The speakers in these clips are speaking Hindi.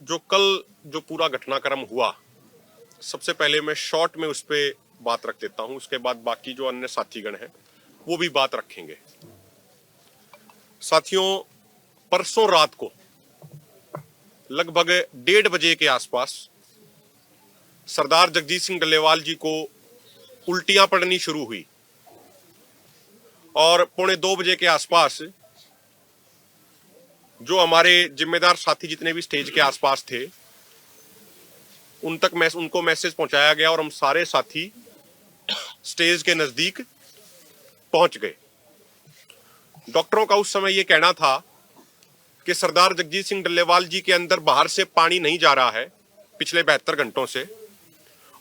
जो कल जो पूरा घटनाक्रम हुआ, सबसे पहले मैं शॉर्ट में उस पर बात रख देता हूं, उसके बाद बाकी जो अन्य साथीगण हैं वो भी बात रखेंगे। साथियों, परसों रात को लगभग 1:30 बजे के आसपास सरदार जगजीत सिंह डल्लेवाल जी को उल्टियां पड़नी शुरू हुई और 1:45 बजे के आसपास जो हमारे जिम्मेदार साथी जितने भी स्टेज के आसपास थे उनको मैसेज पहुंचाया गया और हम सारे साथी स्टेज के नजदीक पहुंच गए। डॉक्टरों का उस समय यह कहना था कि सरदार जगजीत सिंह डल्लेवाल जी के अंदर बाहर से पानी नहीं जा रहा है पिछले 72 घंटों से,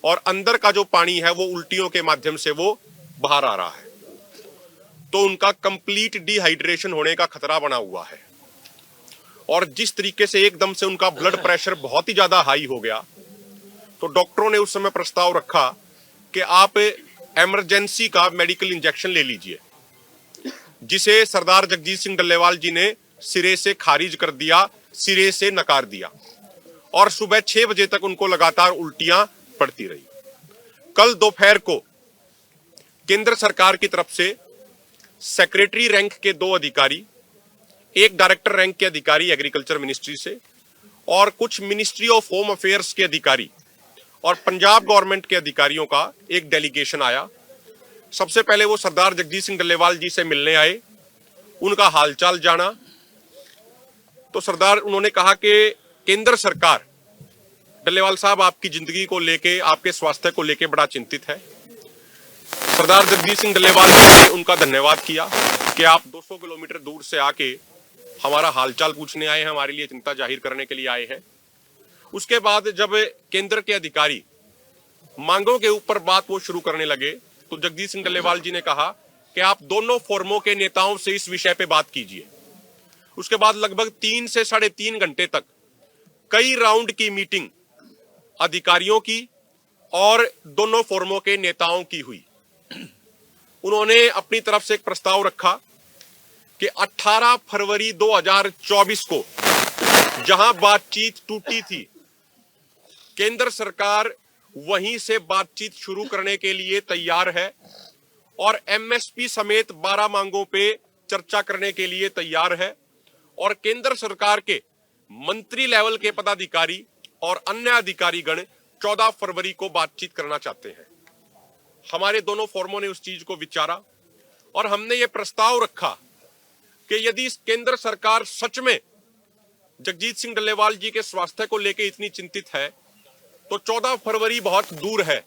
और अंदर का जो पानी है वो उल्टियों के माध्यम से वो बाहर आ रहा है, तो उनका कंप्लीट डिहाइड्रेशन होने का खतरा बना हुआ है। और जिस तरीके से एकदम से उनका ब्लड प्रेशर बहुत ही ज्यादा हाई हो गया, तो डॉक्टरों ने उस समय प्रस्ताव रखा कि आप इमरजेंसी का मेडिकल इंजेक्शन ले लीजिए, जिसे सरदार जगजीत सिंह डल्लेवाल जी ने सिरे से खारिज कर दिया, सिरे से नकार दिया, और सुबह 6 बजे तक उनको लगातार उल्टियां पड़ती रही। कल दोपहर को केंद्र सरकार की तरफ से सेक्रेटरी रैंक के 2 अधिकारी, एक डायरेक्टर रैंक के अधिकारी एग्रीकल्चर मिनिस्ट्री से, और कुछ मिनिस्ट्री ऑफ होम अफेयर्स के अधिकारी और पंजाब गवर्नमेंट के अधिकारियों का एक डेलीगेशन आया। सबसे पहले वो सरदार जगजीत सिंह डल्लेवाल जी से मिलने आए, उनका हालचाल जाना। तो उन्होंने कहा कि केंद्र सरकार डल्लेवाल साहब आपकी जिंदगी को लेके, आपके स्वास्थ्य को लेके बड़ा चिंतित है। सरदार जगजीत सिंह डल्लेवाल जी ने उनका धन्यवाद किया कि आप 200 किलोमीटर दूर से आके हमारा हालचाल पूछने आए हैं, हमारे लिए चिंता जाहिर करने के लिए आए हैं। उसके बाद जब केंद्र के अधिकारी मांगों के ऊपर बात वो शुरू करने लगे, तो जगजीत सिंह डल्लेवाल जी ने कहा कि आप दोनों फोरमों के नेताओं से इस विषय पे बात कीजिए। उसके बाद लगभग 3 से 3.5 घंटे तक कई राउंड की मीटिंग अधिकारियों की और दोनों फोरमों के नेताओं की हुई। उन्होंने अपनी तरफ से एक प्रस्ताव रखा कि 18 फरवरी 2024 को जहां बातचीत टूटी थी, केंद्र सरकार वहीं से बातचीत शुरू करने के लिए तैयार है और एमएसपी समेत 12 मांगों पे चर्चा करने के लिए तैयार है, और केंद्र सरकार के मंत्री लेवल के पदाधिकारी और अन्य अधिकारीगण 14 फरवरी को बातचीत करना चाहते हैं। हमारे दोनों फोरमों ने उस चीज को विचारा और हमने ये प्रस्ताव रखा कि यदि केंद्र सरकार सच में जगजीत सिंह डल्लेवाल जी के स्वास्थ्य को लेकर इतनी चिंतित है, तो 14 फरवरी बहुत दूर है,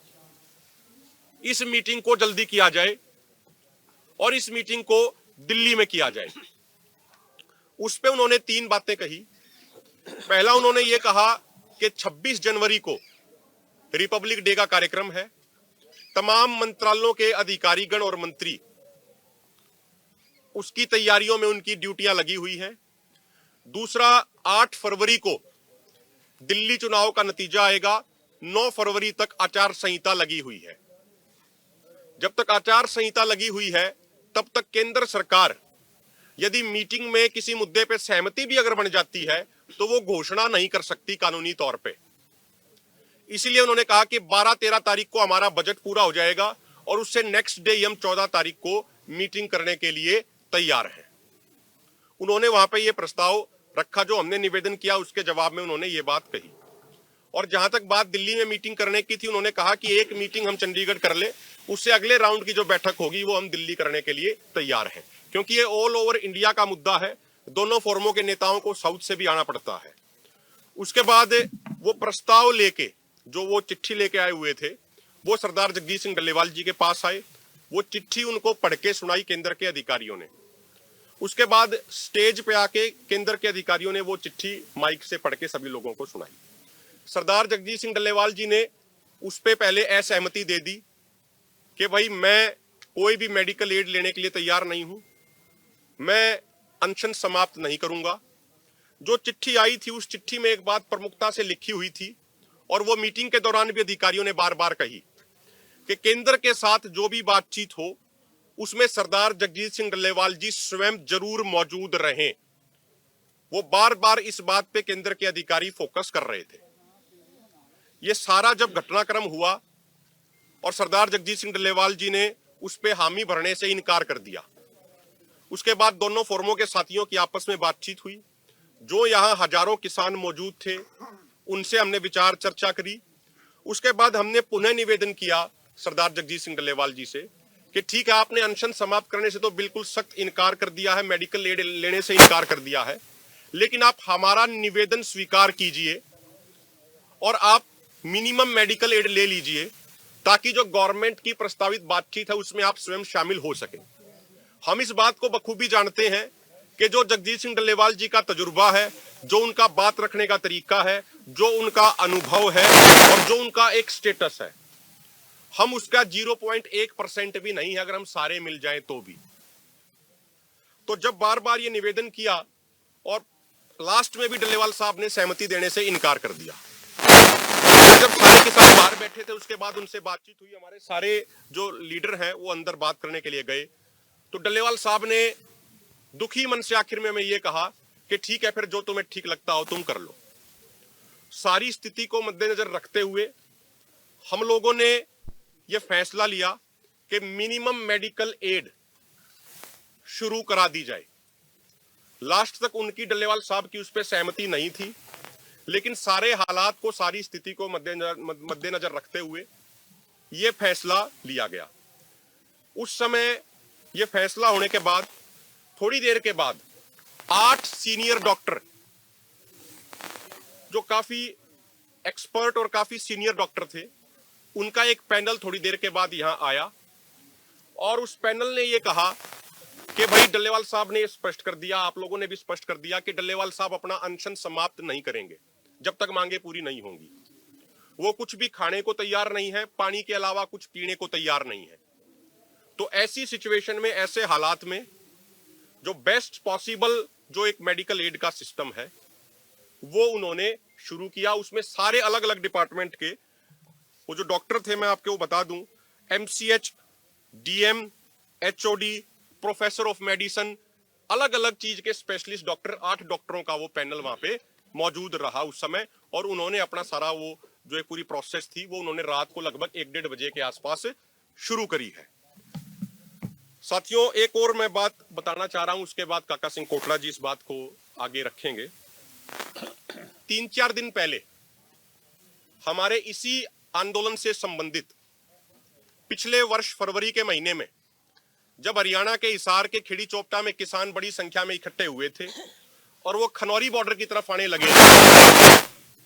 इस मीटिंग को जल्दी किया जाए और इस मीटिंग को दिल्ली में किया जाए। उस पे उन्होंने 3 बातें कही। पहला, उन्होंने ये कहा कि 26 जनवरी को रिपब्लिक डे का कार्यक्रम है, तमाम मंत्रालयों के अधिकारीगण और मंत्री उसकी तैयारियों में उनकी ड्यूटियां लगी हुई हैं। दूसरा, 8 फरवरी को दिल्ली चुनाव का नतीजा आएगा, 9 फरवरी तक आचार संहिता लगी हुई है। जब तक आचार संहिता लगी हुई है तब तक केंद्र सरकार यदि मीटिंग में किसी मुद्दे पे सहमति भी अगर बन जाती है तो वो घोषणा नहीं कर सकती कानूनी तौर पे। इसीलिए उन्होंने कहा कि 12-13 तारीख को हमारा बजट पूरा हो जाएगा और उससे नेक्स्ट डे हम 14 तारीख को मीटिंग करने के लिए तैयार हैं। उन्होंने वहां पे ये प्रस्ताव रखा, जो हमने निवेदन किया उसके जवाब में उन्होंने ये बात कही। और जहां तक बात दिल्ली में मीटिंग करने की थी, उन्होंने कहा कि एक मीटिंग हम चंडीगढ़ कर ले, उससे अगले राउंड की जो बैठक होगी वो हम दिल्ली करने के लिए तैयार हैं, क्योंकि ये ऑल ओवर इंडिया का मुद्दा है। दोनों फोरमों के नेताओं को साउथ से भी आना पड़ता है। उसके बाद वो प्रस्ताव लेके, जो वो चिट्ठी लेके आए हुए थे, वो सरदार जगजीत सिंह डल्लेवाल जी के पास आए। वो चिट्ठी उनको पढ़ के सुनाई केंद्र के अधिकारियों ने। उसके बाद स्टेज पे आके केंद्र के अधिकारियों ने वो चिट्ठी माइक से पढ़ के सभी लोगों को सुनाई। सरदार जगजीत सिंह डल्लेवाल जी ने उस पे पहले असहमति दे दी कि भाई मैं कोई भी मेडिकल एड लेने के लिए तैयार नहीं हूं, मैं अनशन समाप्त नहीं करूंगा। जो चिट्ठी आई थी उस चिट्ठी में एक बात प्रमुखता से लिखी हुई थी और वो मीटिंग के दौरान भी अधिकारियों ने बार बार कही कि केंद्र के साथ जो भी बातचीत हो उसमें सरदार जगजीत सिंह डल्लेवाल जी स्वयं जरूर मौजूद रहें। वो बार बार इस बात पे केंद्र के अधिकारी फोकस कर रहे थे। ये सारा जब घटनाक्रम हुआ और सरदार जगजीत सिंह डल्लेवाल जी ने उस पे हामी भरने से इनकार कर दिया, उसके बाद दोनों फोरमों के साथियों की आपस में बातचीत हुई। जो यहां हजारों किसान मौजूद थे उनसे हमने विचार चर्चा करी। उसके बाद हमने पुनः निवेदन किया सरदार जगजीत सिंह डल्लेवाल जी से कि ठीक है, आपने अनशन समाप्त करने से तो बिल्कुल सख्त इनकार कर दिया है, मेडिकल एड लेने से इनकार कर दिया है, लेकिन आप हमारा निवेदन स्वीकार कीजिए और आप मिनिमम मेडिकल एड ले लीजिए ताकि जो गवर्नमेंट की प्रस्तावित बातचीत है उसमें आप स्वयं शामिल हो सके। हम इस बात को बखूबी जानते हैं कि जो जगजीत सिंह डल्लेवाल जी का तजुर्बा है, जो उनका बात रखने का तरीका है, जो उनका अनुभव है और जो उनका एक स्टेटस है, हम उसका 0.1% भी नहीं है अगर हम सारे मिल जाएं तो भी। तो जब बार बार ये निवेदन किया और लास्ट में भी डल्लेवाल साहब ने सहमति देने से इनकार कर दिया। जब सारे किसान बाहर बैठे थे उसके बाद उनसे बातचीत हुई, हमारे सारे जो लीडर हैं वो अंदर बात करने के लिए गए, तो डल्लेवाल साहब ने दुखी मन से आखिर में ये कहा कि ठीक है, फिर जो तुम्हें ठीक लगता हो तुम कर लो। सारी स्थिति को मद्देनजर रखते हुए हम लोगों ने यह फैसला लिया कि मिनिमम मेडिकल एड शुरू करा दी जाए। लास्ट तक उनकी डल्लेवाल साहब की उस पर सहमति नहीं थी, लेकिन सारे हालात को, सारी स्थिति को मद्देनजर रखते हुए यह फैसला लिया गया। उस समय यह फैसला होने के बाद थोड़ी देर के बाद 8 सीनियर डॉक्टर, जो काफी एक्सपर्ट और काफी सीनियर डॉक्टर थे, उनका एक पैनल थोड़ी देर के बाद यहां आया और उस पैनल ने यह कहा कि भाई डल्लेवाल साहब ने स्पष्ट कर दिया, आप लोगों ने भी स्पष्ट कर दिया कि डल्लेवाल साहब अपना अनशन समाप्त नहीं करेंगे जब तक मांगे पूरी नहीं होंगी। वो कुछ भी खाने को तैयार नहीं है, पानी के अलावा कुछ पीने को तैयार नहीं है। तो ऐसी सिचुएशन में, ऐसे हालात में जो बेस्ट पॉसिबल जो एक मेडिकल एड का सिस्टम है वो उन्होंने शुरू किया। उसमें सारे अलग अलग डिपार्टमेंट के वो जो डॉक्टर थे, मैं आपको बता दूं, MCH, DM, HOD, professor of medicine, अलग अलग चीज के स्पेशलिस्ट डॉक्टर, 8 डॉक्टरों का वो पैनल वहां पे मौजूद रहा उस समय। और उन्होंने अपना सारा वो जो एक पूरी प्रोसेस थी वो उन्होंने रात को लगभग 1-1:30 बजे के आसपास शुरू करी है। साथियों, एक और मैं बात बताना चाह रहा हूं, उसके बाद काका सिंह कोटला जी इस बात को आगे रखेंगे। 3-4 दिन पहले हमारे इसी आंदोलन से संबंधित पिछले वर्ष फरवरी के महीने में जब हरियाणा के हिसार के खिड़ी चोपटा में किसान बड़ी संख्या में इकट्ठे हुए थे और वो खनौरी बॉर्डर की तरफ आने लगे थे,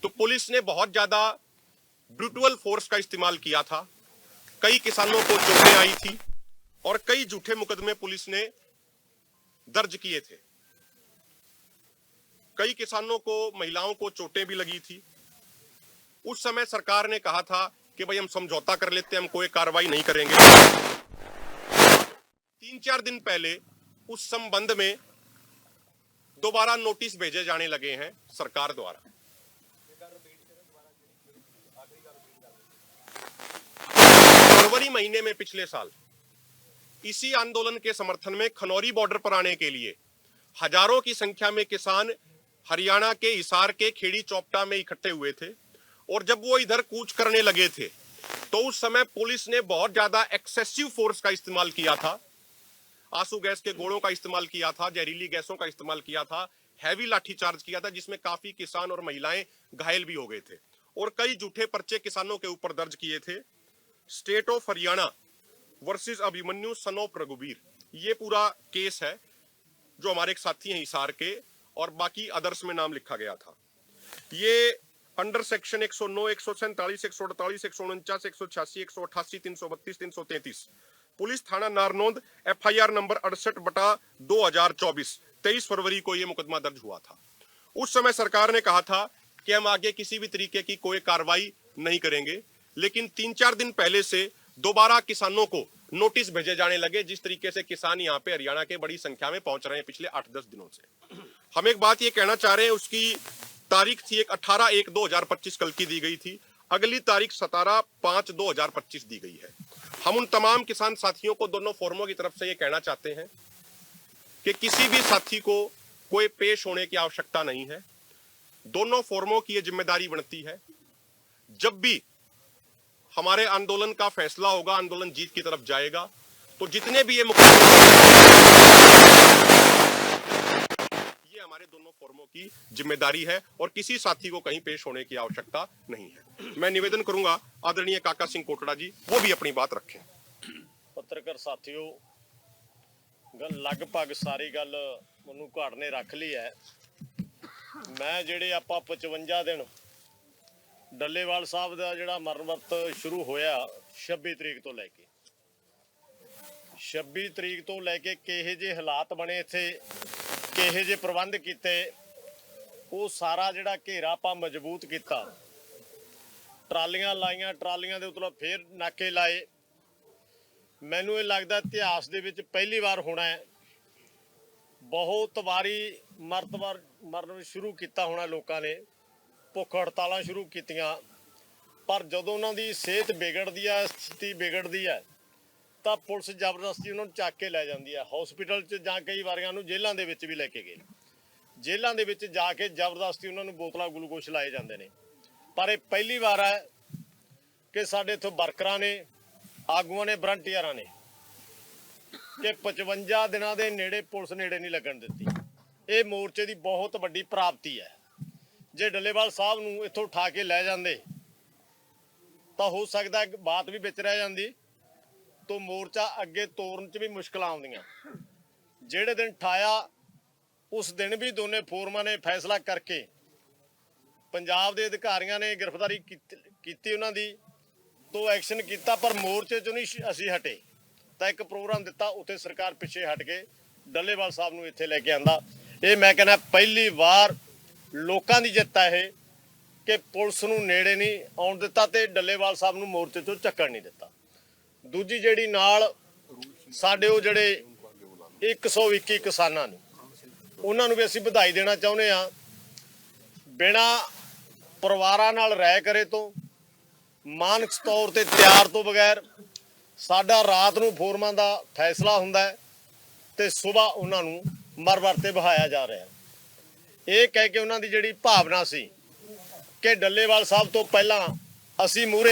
तो पुलिस ने बहुत ज्यादा ब्रूटल फोर्स का इस्तेमाल किया था। कई किसानों को चोटें आई थी और कई झूठे मुकदमे पुलिस ने दर्ज किए थे। कई किसानों को, महिलाओं को चोटें भी लगी थी। उस समय सरकार ने कहा था कि भाई हम समझौता कर लेते हैं, हम कोई कार्रवाई नहीं करेंगे। 3-4 दिन पहले उस संबंध में दोबारा नोटिस भेजे जाने लगे हैं सरकार द्वारा। फरवरी महीने में पिछले साल इसी आंदोलन के समर्थन में खनौरी बॉर्डर पर आने के लिए हजारों की संख्या में किसान हरियाणा के हिसार के खेड़ी चोपटा में इकट्ठे हुए थे और जब वो इधर कूच करने लगे थे तो उस समय पुलिस ने बहुत ज्यादा एक्सेसिव फोर्स का इस्तेमाल किया था। आंसू गैस के गोलों का इस्तेमाल किया था, जहरीली गैसों का इस्तेमाल किया था, हैवी लाठीचार्ज किया था, जिसमें काफी किसान और महिलाएं घायल भी हो गए थे और कई झूठे पर्चे किसानों के ऊपर दर्ज किए थे। State of Haryana versus Abhimanyu son of Raghubir, ये पूरा केस है जो हमारे एक साथी हैं हिसार के, और बाकी अदर्स में नाम लिखा गया था। ये अंडर सेक्शन 109, 147, 148, 149, 186, 188, 332, 333 पुलिस थाना नारनौंद FIR नंबर 68/2024 23 फरवरी को यह मुकदमा दर्ज हुआ था। उस समय सरकार ने कहा था कि हम आगे किसी भी तरीके की कोई कार्रवाई नहीं करेंगे, लेकिन 3-4 दिन पहले से दोबारा किसानों को नोटिस भेजे जाने लगे। जिस तरीके से किसान यहाँ पे हरियाणा के बड़ी संख्या में पहुंच रहे हैं पिछले 8-10 दिनों से। हम एक बात ये कहना चाह रहे हैं, उसकी तारीख थी एक 18/1/2025 कल की दी गई थी, अगली तारीख 17/5/2025 दी गई है। हम उन तमाम किसान साथियों को दोनों फोरमों की तरफ से ये कहना चाहते हैं कि किसी भी साथी को कोई पेश होने की आवश्यकता नहीं है। दोनों फोरमों की यह जिम्मेदारी बनती है, जब भी हमारे आंदोलन का फैसला होगा, आंदोलन जीत की तरफ जाएगा, तो जितने भी ये हमारे दोनों फोरमों की जिम्मेदारी है और किसी साथी को कहीं पेश होने की आवश्यकता नहीं है। मैं निवेदन करूंगा आदरणीय काका सिंह कोटड़ा जी वो भी अपनी बात रखें। पत्रकार साथियों, गल लगभग सारी गल मनु घाट ने रख ली है। मैं ਜਿਹੜੇ ਆਪਾਂ 55 दिन ਡੱਲੇਵਾਲ ਸਾਹਿਬ ਦਾ ਜਿਹੜਾ ਮਰਨ ਵਰਤ ਸ਼ੁਰੂ ਹੋਇਆ 26 ਤਰੀਕ ਤੋਂ ਲੈ ਕੇ 26 ਤਰੀਕ ਤੋਂ ਲੈ ਕੇ ਕਿਹੇ ਜਿਹੇ ਹਾਲਾਤ ਬਣੇ ਇੱਥੇ, ਕਿਹੇ ਜਿਹੇ ਪ੍ਰਬੰਧ ਕੀਤੇ, ਉਹ ਸਾਰਾ ਜਿਹੜਾ ਘੇਰਾ ਆਪਾਂ ਮਜ਼ਬੂਤ ਕੀਤਾ। ਟਰਾਲੀਆਂ ਲਾਈਆਂ, ਟਰਾਲੀਆਂ ਦੇ ਉੱਤੇ ਫੇਰ ਨਾਕੇ ਲਾਏ। ਮੈਨੂੰ ਇਹ ਲੱਗਦਾ ਇਤਿਹਾਸ ਦੇ ਵਿੱਚ ਪਹਿਲੀ ਵਾਰ ਹੋਣਾ ਹੈ। ਬਹੁਤ ਵਾਰੀ ਮਰਨ ਸ਼ੁਰੂ ਕੀਤਾ ਹੋਣਾ ਲੋਕਾਂ ਨੇ, ਭੁੱਖ ਹੜਤਾਲਾਂ ਸ਼ੁਰੂ ਕੀਤੀਆਂ, ਪਰ ਜਦੋਂ ਉਹਨਾਂ ਦੀ ਸਿਹਤ ਵਿਗੜਦੀ ਹੈ, ਸਥਿਤੀ ਵਿਗੜਦੀ ਹੈ, ਤਾਂ ਪੁਲਿਸ ਜ਼ਬਰਦਸਤੀ ਉਹਨਾਂ ਨੂੰ ਚੱਕ ਕੇ ਲੈ ਜਾਂਦੀ ਹੈ ਹਸਪੀਟਲ 'ਚ, ਜਾਂ ਕਈ ਵਾਰੀਆਂ ਨੂੰ ਜੇਲ੍ਹਾਂ ਦੇ ਵਿੱਚ ਵੀ ਲੈ ਕੇ ਗਏ। ਜੇਲ੍ਹਾਂ ਦੇ ਵਿੱਚ ਜਾ ਕੇ ਜ਼ਬਰਦਸਤੀ ਉਹਨਾਂ ਨੂੰ ਬੋਤਲਾਂ ਗਲੂਕੋਸ਼ ਲਾਏ ਜਾਂਦੇ ਨੇ। ਪਰ ਇਹ ਪਹਿਲੀ ਵਾਰ ਹੈ ਕਿ ਸਾਡੇ ਇੱਥੋਂ ਵਰਕਰਾਂ ਨੇ, ਆਗੂਆਂ ਨੇ, ਵਲੰਟੀਅਰਾਂ ਨੇ ਕਿ 55 ਦਿਨਾਂ ਦੇ ਨੇੜੇ ਪੁਲਿਸ ਨੇੜੇ ਨਹੀਂ ਲੱਗਣ ਦਿੱਤੀ। ਇਹ ਮੋਰਚੇ ਦੀ ਬਹੁਤ ਵੱਡੀ ਪ੍ਰਾਪਤੀ ਹੈ। ਜੇ ਡੱਲੇਵਾਲ ਸਾਹਿਬ ਨੂੰ ਇੱਥੋਂ ਉਠਾ ਕੇ ਲੈ ਜਾਂਦੇ ਤਾਂ ਹੋ ਸਕਦਾ ਬਾਤ ਵੀ ਵਿੱਚ ਰਹਿ ਜਾਂਦੀ, ਤੋਂ ਮੋਰਚਾ ਅੱਗੇ ਤੋਰਨ 'ਚ ਵੀ ਮੁਸ਼ਕਲਾਂ ਆਉਂਦੀਆਂ। ਜਿਹੜੇ ਦਿਨ ਠਾਇਆ ਉਸ ਦਿਨ ਵੀ ਦੋਨੇ ਫੋਰਮਾਂ ਨੇ ਫੈਸਲਾ ਕਰਕੇ ਪੰਜਾਬ ਦੇ ਅਧਿਕਾਰੀਆਂ ਨੇ ਗ੍ਰਿਫਤਾਰੀ ਕੀਤੀ, ਉਹਨਾਂ ਦੀ ਤੋਂ ਐਕਸ਼ਨ ਕੀਤਾ, ਪਰ ਮੋਰਚੇ 'ਚੋਂ ਨਹੀਂ ਅਸੀਂ ਹਟੇ। ਤਾਂ ਇੱਕ ਪ੍ਰੋਗਰਾਮ ਦਿੱਤਾ, ਉੱਥੇ ਸਰਕਾਰ ਪਿੱਛੇ ਹਟ ਕੇ ਡੱਲੇਵਾਲ ਸਾਹਿਬ ਨੂੰ ਇੱਥੇ ਲੈ ਕੇ ਆਂਦਾ। ਇਹ ਮੈਂ ਕਹਿੰਦਾ ਪਹਿਲੀ ਵਾਰ ਲੋਕਾਂ ਦੀ ਜਿੱਤ ਹੈ ਇਹ, ਕਿ ਪੁਲਿਸ ਨੂੰ ਨੇੜੇ ਨਹੀਂ ਆਉਣ ਦਿੱਤਾ ਤੇ ਡੱਲੇਵਾਲ ਸਾਹਿਬ ਨੂੰ ਮੋਰਚੇ ਤੋਂ ਚੱਕਣ ਨਹੀਂ ਦਿੱਤਾ। ਦੂਜੀ ਜਿਹੜੀ ਨਾਲ ਸਾਡੇ ਉਹ ਜਿਹੜੇ 121 ਕਿਸਾਨਾਂ ਨੇ, ਉਹਨਾਂ ਨੂੰ ਵੀ ਅਸੀਂ ਵਧਾਈ ਦੇਣਾ ਚਾਹੁੰਦੇ ਹਾਂ। ਬਿਨਾਂ ਪਰਿਵਾਰਾਂ ਨਾਲ ਰਾਏ ਕਰੇ ਤੋਂ, ਮਾਨਸਿਕ ਤੌਰ ਤੇ ਤਿਆਰ ਤੋਂ ਬਗੈਰ ਸਾਡਾ ਰਾਤ ਨੂੰ ਫੋਰਮਾਂ ਦਾ ਫੈਸਲਾ ਹੁੰਦਾ ਹੈ ਤੇ ਸਵੇਰ ਉਹਨਾਂ ਨੂੰ ਮਰਵਰ ਤੇ ਬਹਾਇਆ ਜਾ ਰਿਹਾ। ਇਹ ਕਹਿ ਕੇ ਉਹਨਾਂ ਦੀ ਜਿਹੜੀ ਭਾਵਨਾ ਸੀ ਕਿ ਡੱਲੇਵਾਲ ਸਾਹਿਬ ਤੋਂ ਪਹਿਲਾਂ ਅਸੀਂ ਮੂਹਰੇ